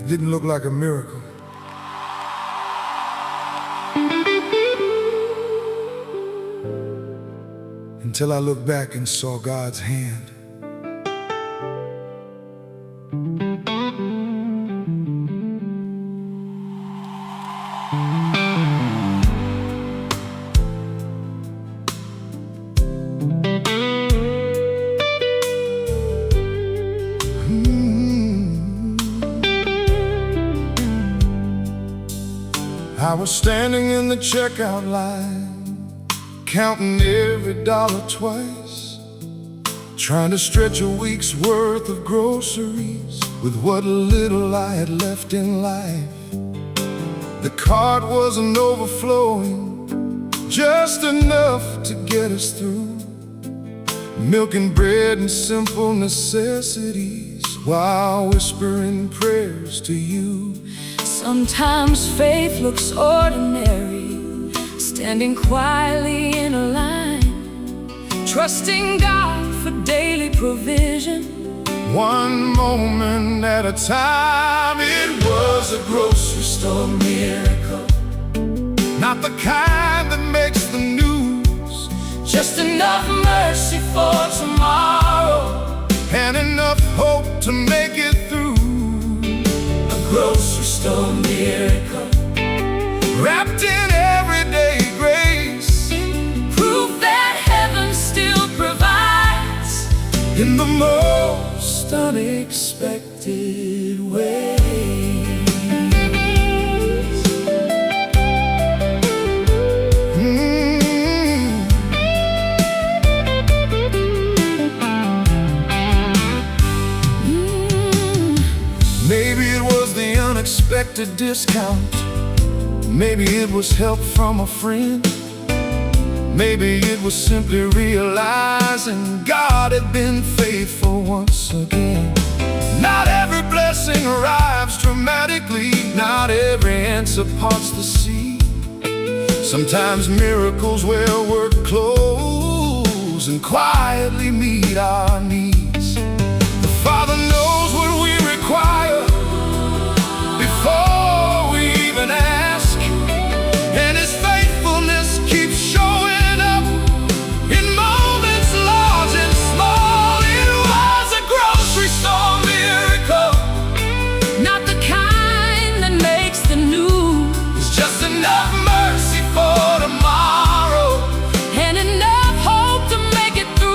didn't look like a miracle. Until I looked back and saw God's hand. I was standing in the checkout line, counting every dollar twice, trying to stretch a week's worth of groceries with what little I had left in life. The cart wasn't overflowing, just enough to get us through, milk and bread and simple necessities, while whispering prayers to you. Sometimes faith looks ordinary, standing quietly in a line, trusting God for daily provision, one moment at a time. It was a grocery store miracle, not the kind that makes the news, just enough mercy for tomorrow, and enough hope to make it through. A grocery store miracle, wrapped in everyday grace, proof that heaven still provides in the most unexpected ways. Maybe it was the unexpected discount, maybe it was help from a friend, maybe it was simply realizing God had been faithful once again. Not every blessing arrives dramatically, not every answer parts the sea. Sometimes miracles where we're close and quietly meet our needs. The Father knows what we require before we even ask, and His faithfulness keeps showing up in moments large and small. It was a grocery store miracle, not the kind that makes the news, it's just enough mercy for tomorrow, and enough hope to make it through.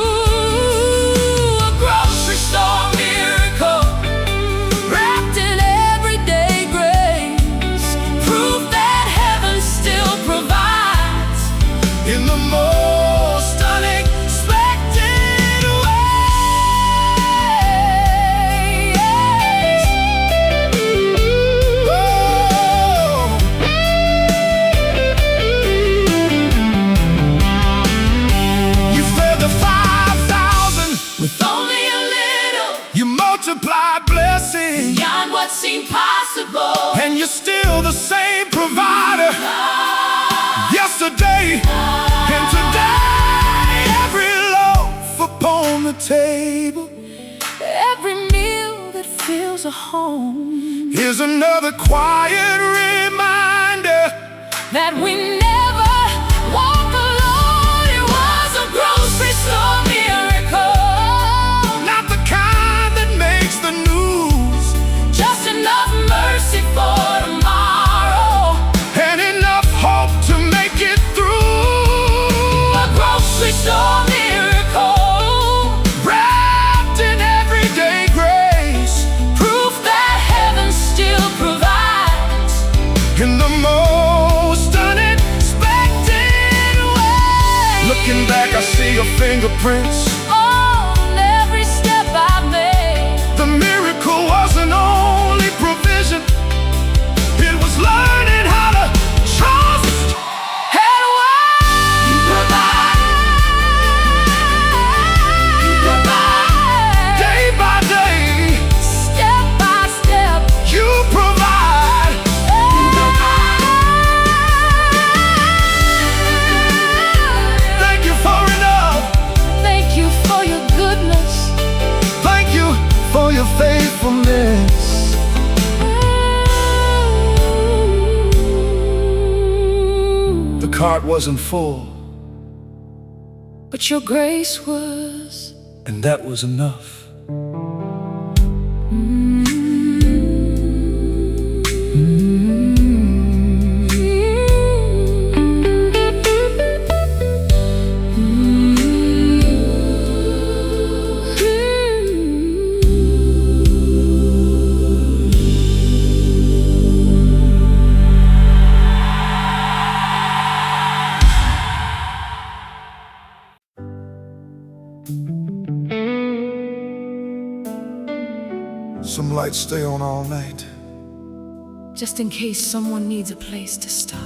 A grocery store miracle, wrapped in everyday grace, proof that heaven still provides in the most unexpected ways. Oh. You fed the 5,000 with only a little, you multiplied blessing, beyond what seemed possible, and you're still the same provider. Yesterday and today, every loaf upon the table every meal that fills a home, is another quiet reminder that we never walk alone. It was a grocery store miracle, not the kind that makes the news, just enough mercy for tomorrow, and enough hope to make it through. a grocery store miracle, Wrapped in everyday grace, proof that heaven still provides in the most unexpected way. Looking back, I see your fingerprints. on every step I've made. The miracle wasn't only provision, it was learning how to trust And You provide day by day. step by step, You provide. Thank you for enough. thank you cart wasn't full, but your grace was, and that was enough. Some lights stay on all night, just in case someone needs a place to stop.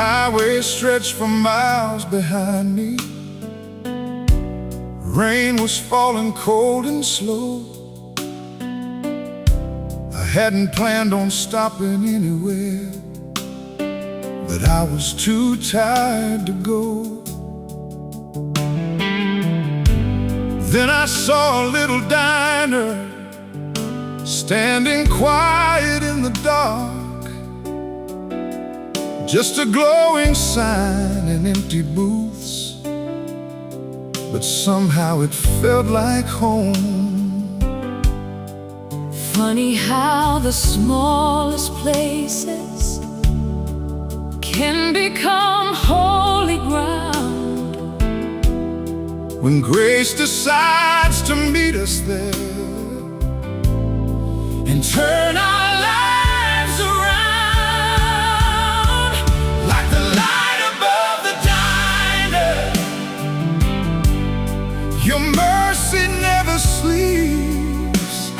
Highway stretched for miles behind me. Rain was falling cold and slow. I hadn't planned on stopping anywhere, but I was too tired to go. Then I saw a little diner, standing quiet in the dark. Just a glowing sign and empty booths, but somehow it felt like home. Funny how the smallest places can become holy ground when grace decides to meet us there and turn our lives around. Your mercy never sleeps,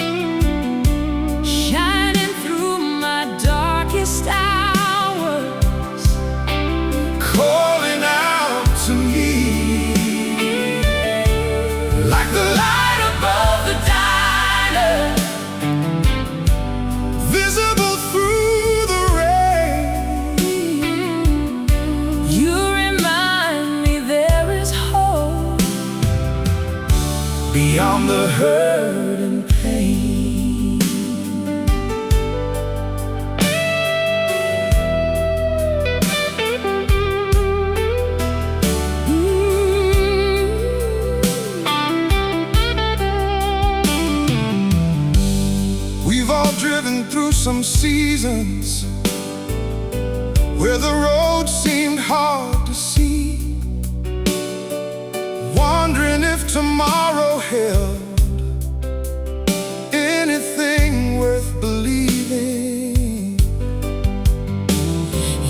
shining through my darkest hours, calling out to me like the light above the diner, visible through the rain. You remind me there is hope beyond the hurt and pain. We've all driven through some seasons where the road seemed hard to see, wondering if tomorrow held anything worth believing.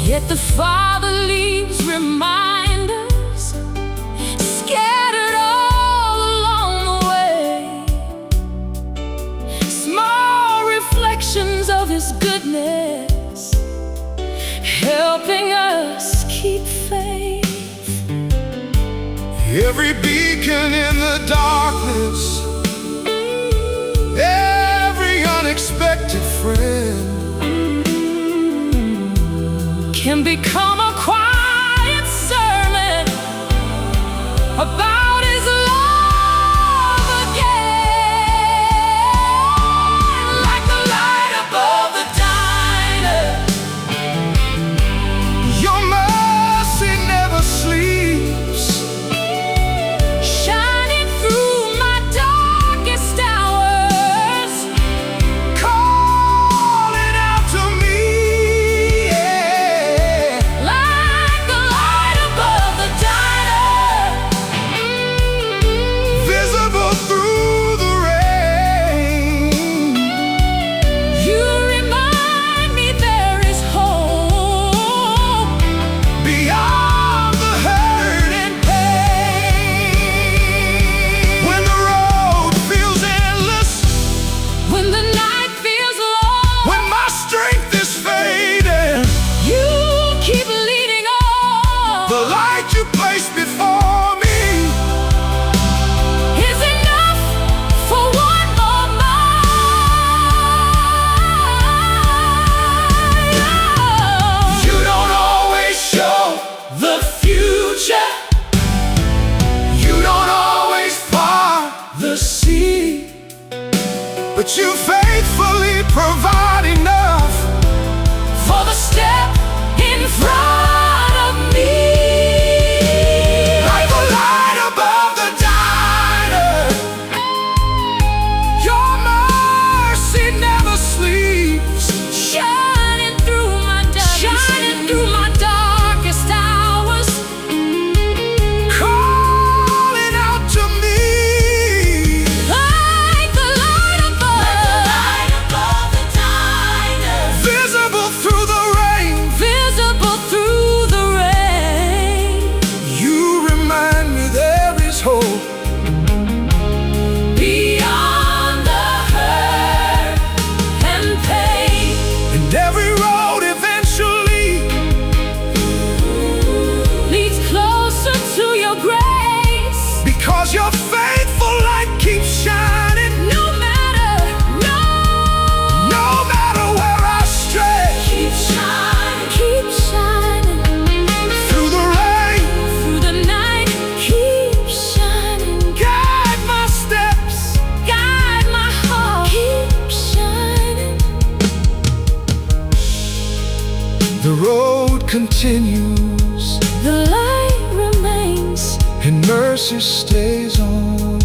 Yet the Father leaves reminders scattered all along the way, small reflections of His goodness, helping us keep faith. Every beacon in the darkness, every unexpected friend can become a quiet sermon about His love again. Like the light above the diner, your mercy never sleeps, shining through my darkest hours, calling out to me, yeah. like continues, the light remains, and mercy stays on.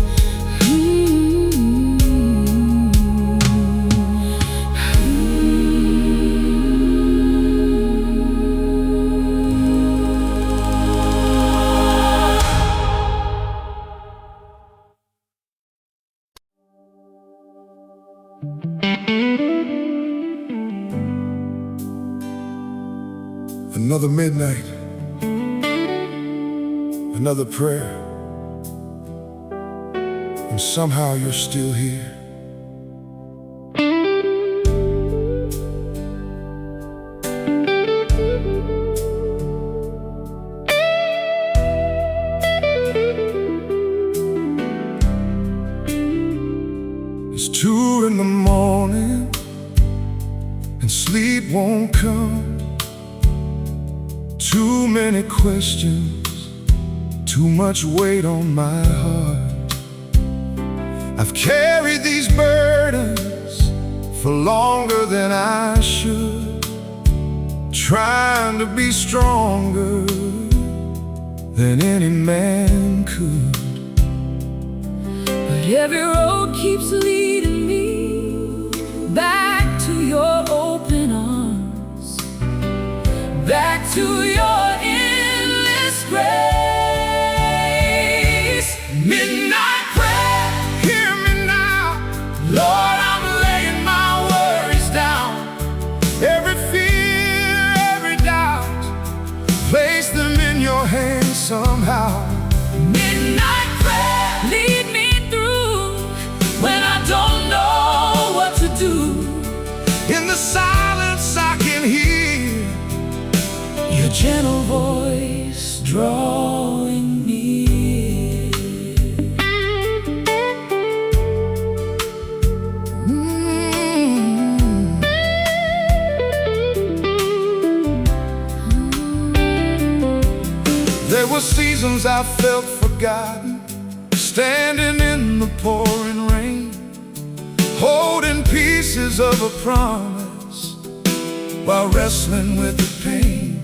Another midnight, another prayer, and somehow you're still here. It's 2 in the morning, and sleep won't come. Too many questions, too much weight on my heart. I've carried these burdens for longer than I should, trying to be stronger than any man could. but every road keeps leading me back to your open arms, back to your endless grace. Midnight prayer, hear me now. Lord, I'm laying my worries down. Every fear, every doubt, place them in your hands somehow. Midnight prayer, lead me through when I don't know what to do. In the silence I can hear Your gentle voice drawing near. There were seasons I felt forgotten, standing in the pouring rain, holding pieces of a promise while wrestling with the pain.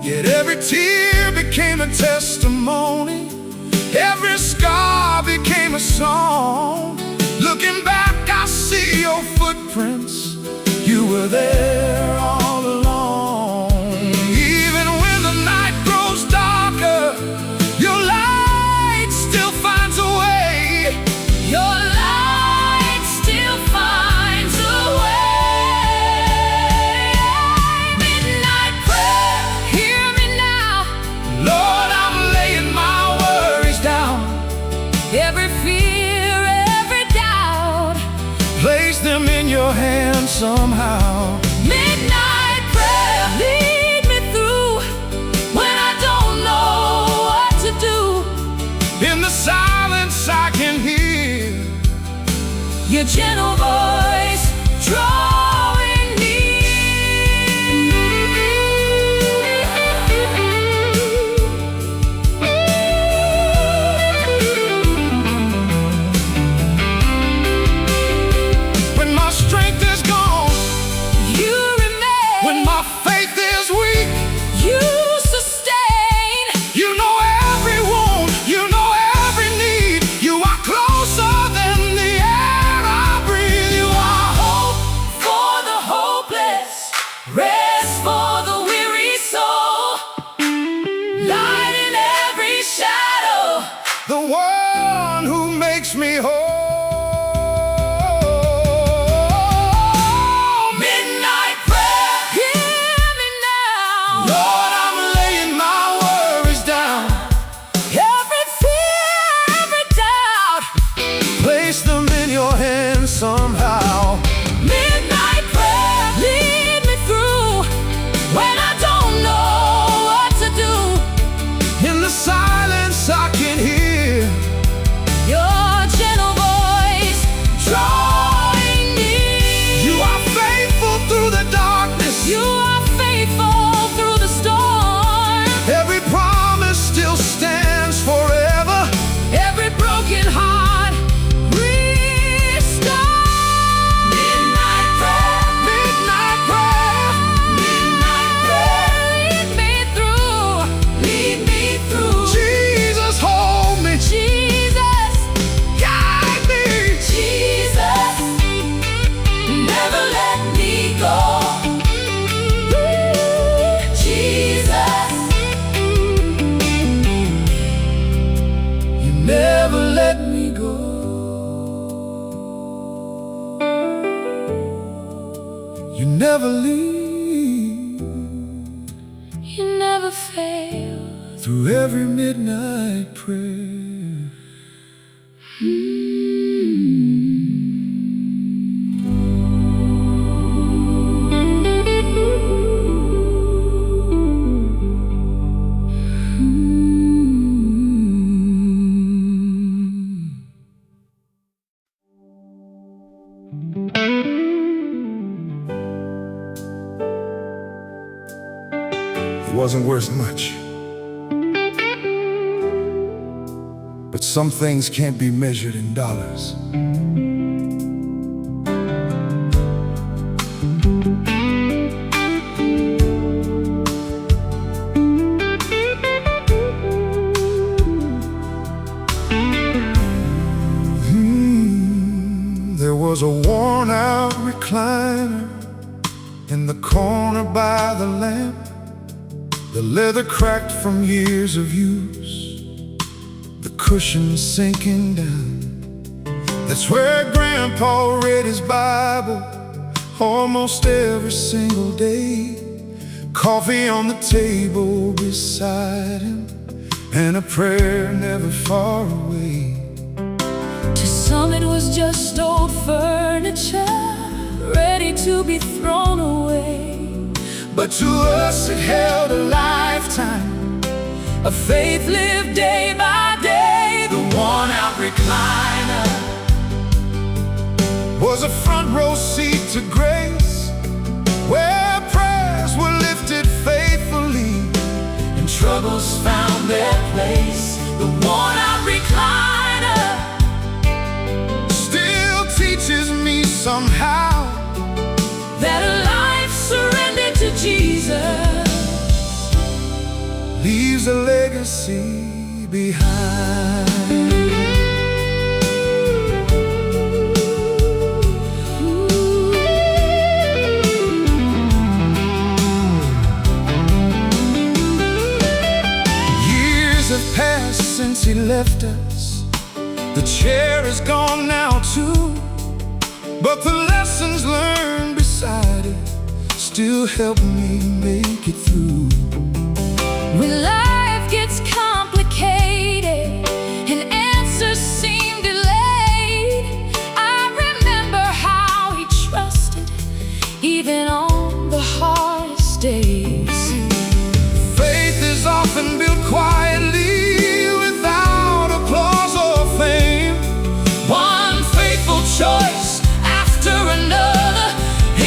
Yet every tear became a testimony, every scar became a song. Looking back, I see your footprints. You were there all along. Even when the night grows darker, your light still finds a way. Your light still finds a way. Midnight prayer, hear me now. Lord, I'm laying my worries down. Every fear, every doubt, Place them in your hands somehow. midnight prayer, lead me through when I don't know what to do. In the silence I can hear Your gentle voice drawing when my strength is gone. You remain. You never leave. You never fail. Through every midnight prayer. It wasn't worth much, but some things can't be measured in dollars. There was a worn-out recliner in the corner by the lamp, the leather cracked from years of use, the cushion sinking down. That's where Grandpa read his Bible almost every single day. Coffee on the table beside him, and a prayer never far away. To some it was just old furniture, ready to be thrown away. But to us it held a lifetime, A faith lived day by day. the worn-out recliner was a front row seat to grace, where prayers were lifted faithfully and troubles found their place. The worn-out recliner Still teaches me somehow that a life surrendered to Jesus leaves a legacy behind. Years have passed since he left us. The chair is gone now too, but the lessons learned beside it still help me make it through. When life gets complicated and answers seem delayed, I remember how he trusted even on the hardest days. Faith is often built quietly without applause or fame. One faithful choice after another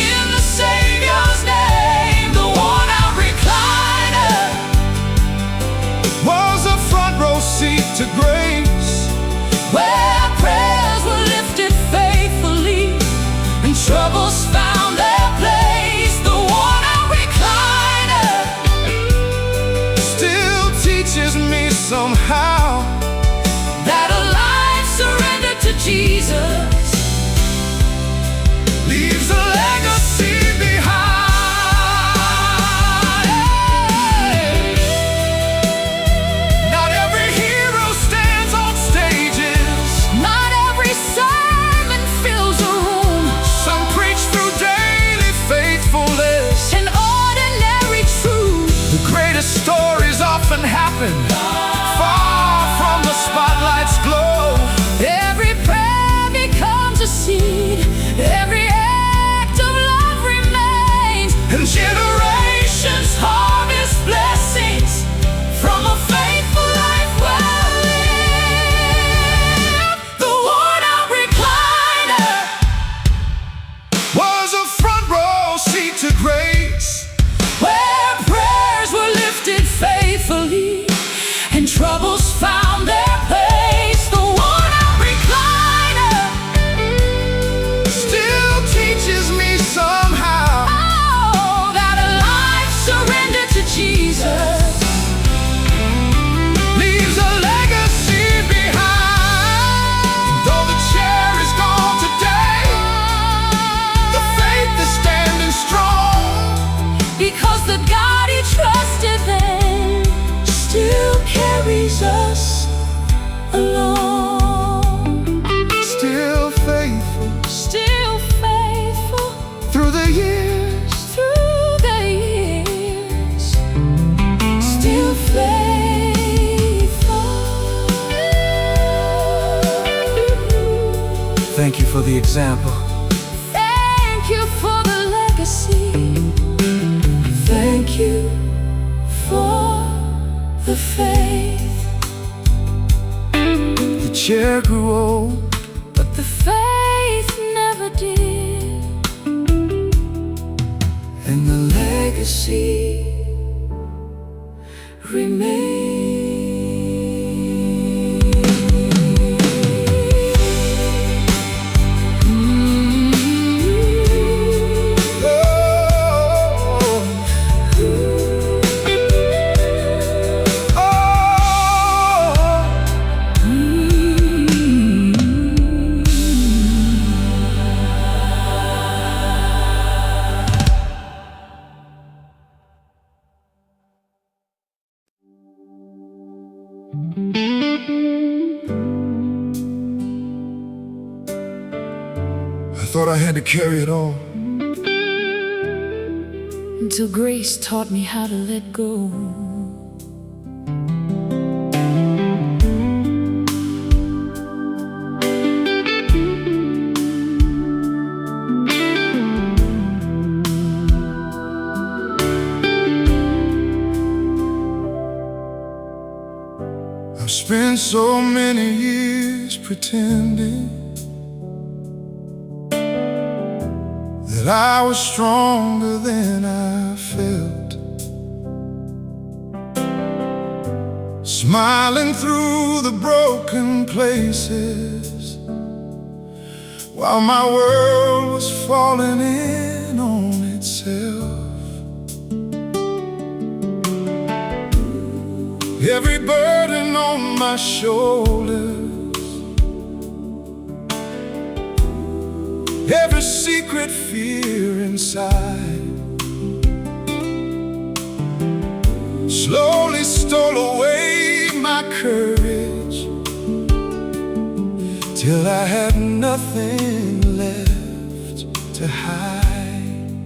in the Savior's name. The worn-out recliner Was a front row seat to grace, where prayers were lifted faithfully and troubles found their place. The worn-out recliner still teaches me somehow that a life surrendered to Jesus leaves a legacy behind. Not every hero stands on stages. Not every sermon fills a room. Some preach through daily faithfulness. An ordinary truth. The greatest stories often happen far from the spotlight's glow. Every prayer becomes a seed. Every act of love remains. And Generations harvest blessings from a faithful life well lived. The worn-out recliner was a front row seat to grace, where prayers were lifted faithfully and troubles found their place. The worn-out recliner still teaches me somehow oh, that a life surrendered to Jesus leaves a legacy behind. Though the chair is gone today, the faith is standing strong, because the God he trusted then still carries us along. still faithful Still faithful through the years. Thank you for the example. Thank you for the legacy. Thank you for the faith. The chair grew old, but the faith never did. and the legacy remains. I thought I had to carry it all, until grace taught me how to let go. I've spent so many years pretending that I was stronger than I felt, smiling through the broken places while my world was falling in on itself. Every burden on my shoulders, every secret fear inside slowly stole away my courage, till I had nothing left to hide.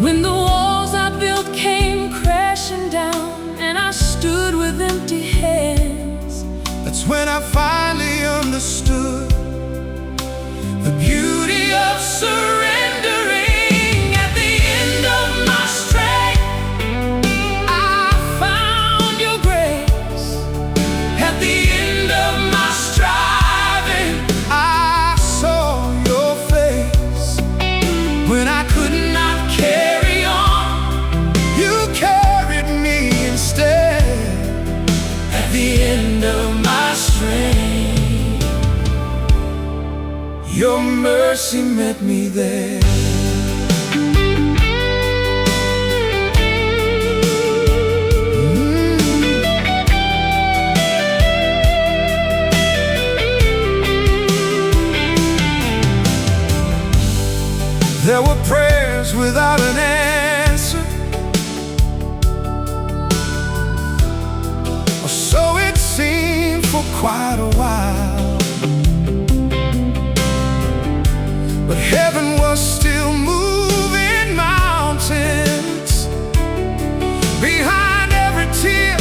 When the walls I built came crashing down and I stood with empty hands, that's when I finally understood the beauty of surrendering. at the end of my strength, I found your grace. At the end of my striving, I saw your face. when I could not carry on, You carried me instead. at the end of my strength, Your mercy met me there. There were prayers without an answer, or so it seemed for quite a while. But heaven was still moving mountains behind every tear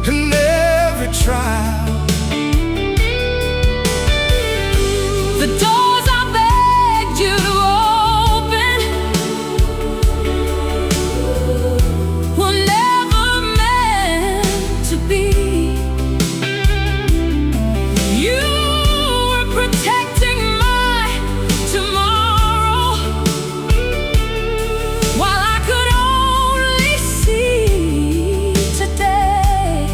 and every trial. the doors I begged you to open were never meant to be. You were protecting my tomorrow, while I could only see today.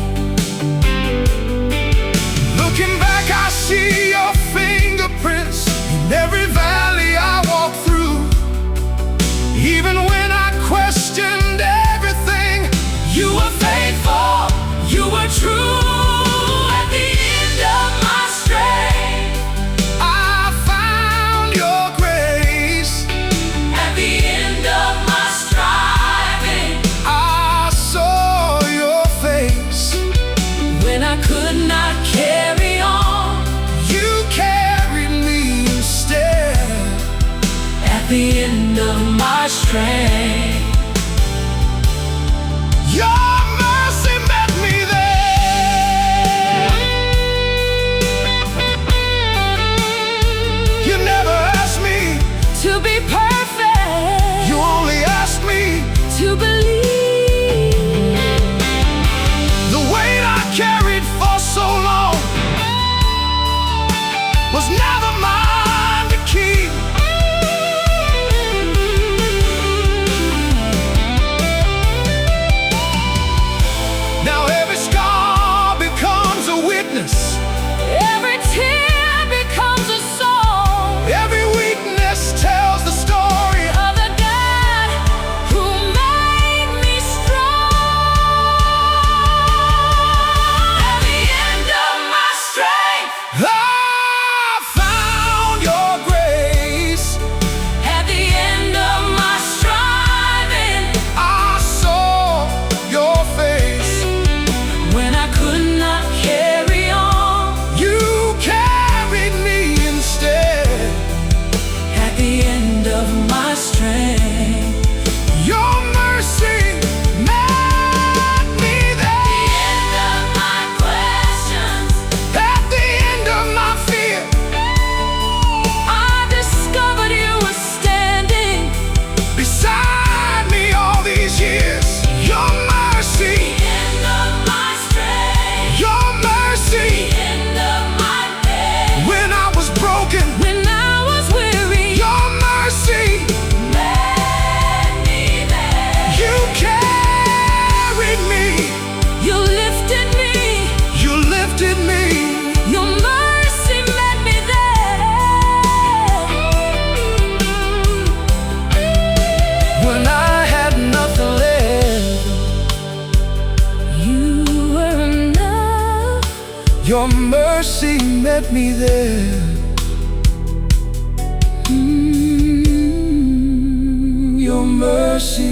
Looking back, I see your fingerprints in every valley I walk through. Even when I questioned everything, You were faithful, you were true. At the end of my strength, I found your grace. at the end of my striving, I saw your face. when I could not carry on, You carried me instead. at the end of my strength, Your mercy met me there. to be perfect. You only asked me to believe. the weight I carried for so long was never mine to keep. Now every scar becomes a witness. Every tear becomes a song. Every weakness tells the story Of the God who made me strong. At the end of my strength, I found your grace. at the end of my striving, I saw your face. when I could not carry on, You carried me instead. at the end of my strength, Your mercy met me there. end of my questions, At the end of my fear, I discovered you were standing. beside me all these years. Your mercy, End of my strength, your mercy. end of my pain. When I was broken, When I was weary, your mercy. met me there. You carried me. You lifted me. You lifted me. Your mercy met me there. When I had nothing left, You were enough. your mercy met me there. Your mercy